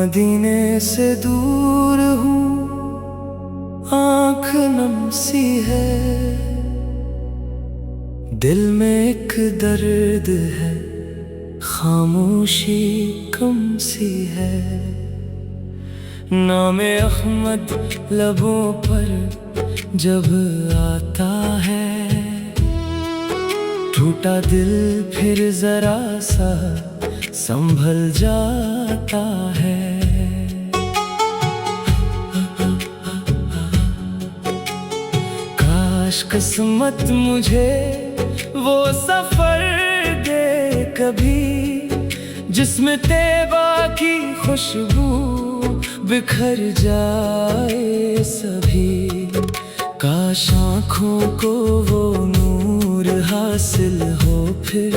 मदीने से दूर हूँ, आँख नम सी है, दिल में एक दर्द है, खामोशी कम सी है। नामे अहमद लबों पर जब आता है, टूटा दिल फिर जरा सा संभल जाता है। काश किस्मत मुझे वो सफर दे कभी, जिसमें तैबा की खुशबू बिखर जाए सभी। काश आँखों को वो नूर हासिल हो फिर,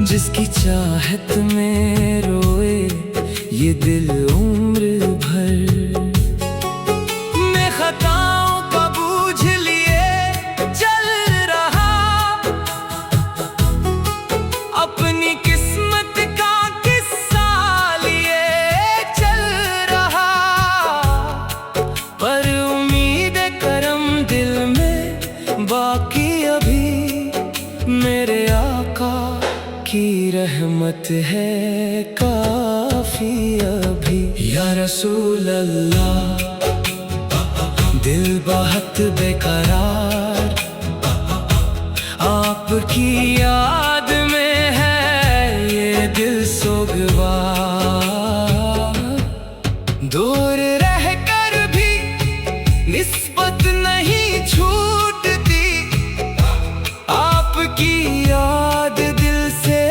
जिसकी चाहत में रोए ये दिल उम्र भर। मैं खताओं का बूझ लिए चल रहा, अपनी किस्मत का किस्सा लिए चल रहा, पर उम्मीद करम दिल में बाकी अभी। मेरे आका की रहमत है काफी अभी। या रसूल अल्लाह, दिल बहुत बेकरार आपकी याद में है ये दिल सोगवार। दूर रह कर भी निस्बत नहीं छूटती, आपकी याद दिल से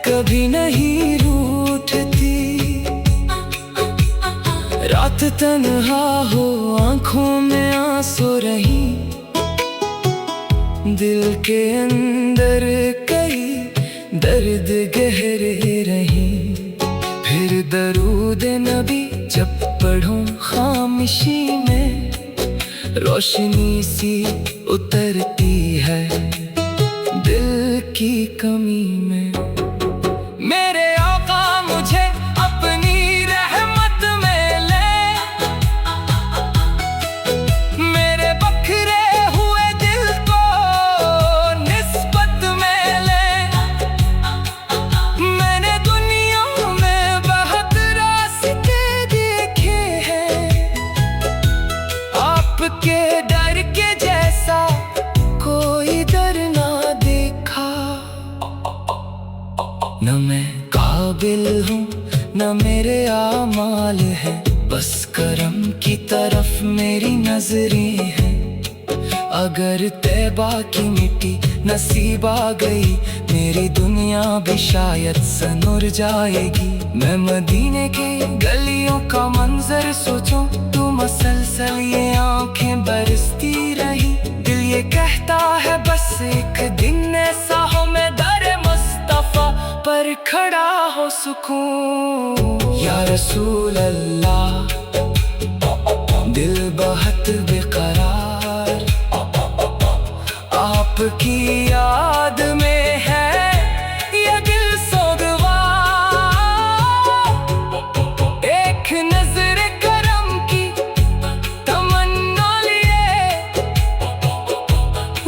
कभी नहीं रूठती। रात तन्हा हो आँखों में आंसू रही, दिल के अंदर कई दर्द गहरे रही। फिर दरूद नबी जब पढ़ूं खामोशी में, रोशनी सी उतरती है दिल की कमी में। मेरे आका मुझे अपनी रहमत में ले, मेरे बखरे हुए दिल को निस्बत में ले। मैंने दुनिया में बहुत रास्ते देखे हैं, आपके डर के जैसा कोई डर ना देखा। न मैं काबिल हूँ न मेरे आमाल है, बस करम की तरफ मेरी नजरें हैं। अगर तैबा की मिट्टी नसीब आ गई, मेरी दुनिया भी शायद सनुर जाएगी। मैं मदीने के गलियों का मंजर सोचूं तो मसलसल ये आंखें बरसती रही। दिल ये कहता है बस एक दिन ऐसा हो मैं दर मुस्तफा पर खड़ा हो सकूं। या रसूल अल्लाह, दिल बहुत बेकरार आपकी याद में है ये दिल सोगवार। एक नजर करम की तमन्ना लिए,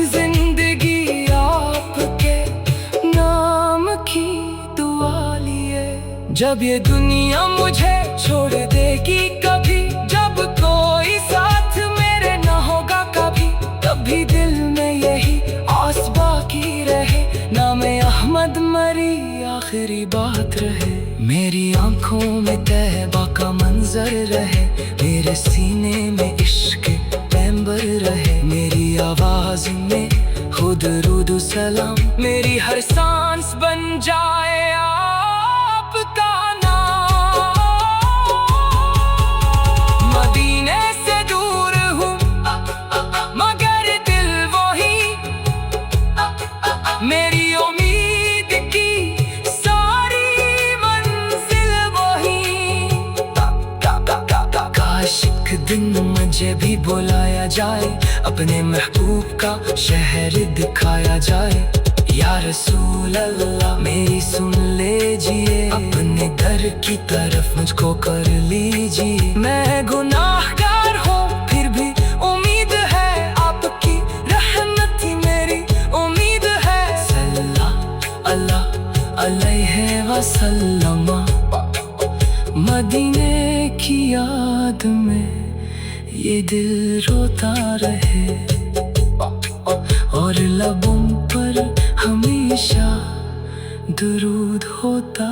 जिंदगी आपके नाम की दुआ लिए। जब ये दुनिया मुझे छोड़ देगी कभी, जब कोई साथ मेरे न होगा कभी, तभी दिल में यही आस बाकी रहे। नामे अहमद मरी आखिरी बात रहे, मेरी आंखों में तैबा का मंजर रहे, मेरे सीने में इश्क पैंबर रहे। मेरी आवाज में खुद रुदु सलाम, मेरी हर सांस बन जाए आपका नाम। मदीने से दूर हूँ मगर दिल वही, मेरी उम्मीद की सारी मंजिल वही। काश एक दिन मुझे भी बुलाया जाए, अपने महबूब का शहर दिखाया जाए। या रसूल अल्लाह मेरी सुन लीजिए, अपने दर की तरफ मुझको कर लीजिए। मैं गुनाहगार हूँ फिर भी उम्मीद है आपकी रहमत ही मेरी उम्मीद है। सल्लल्लाहु अलैहि वसल्लम। मदीने की याद में ये दिल रोता रहे, और लबों पर हमेशा दुरूद होता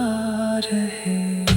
रहे।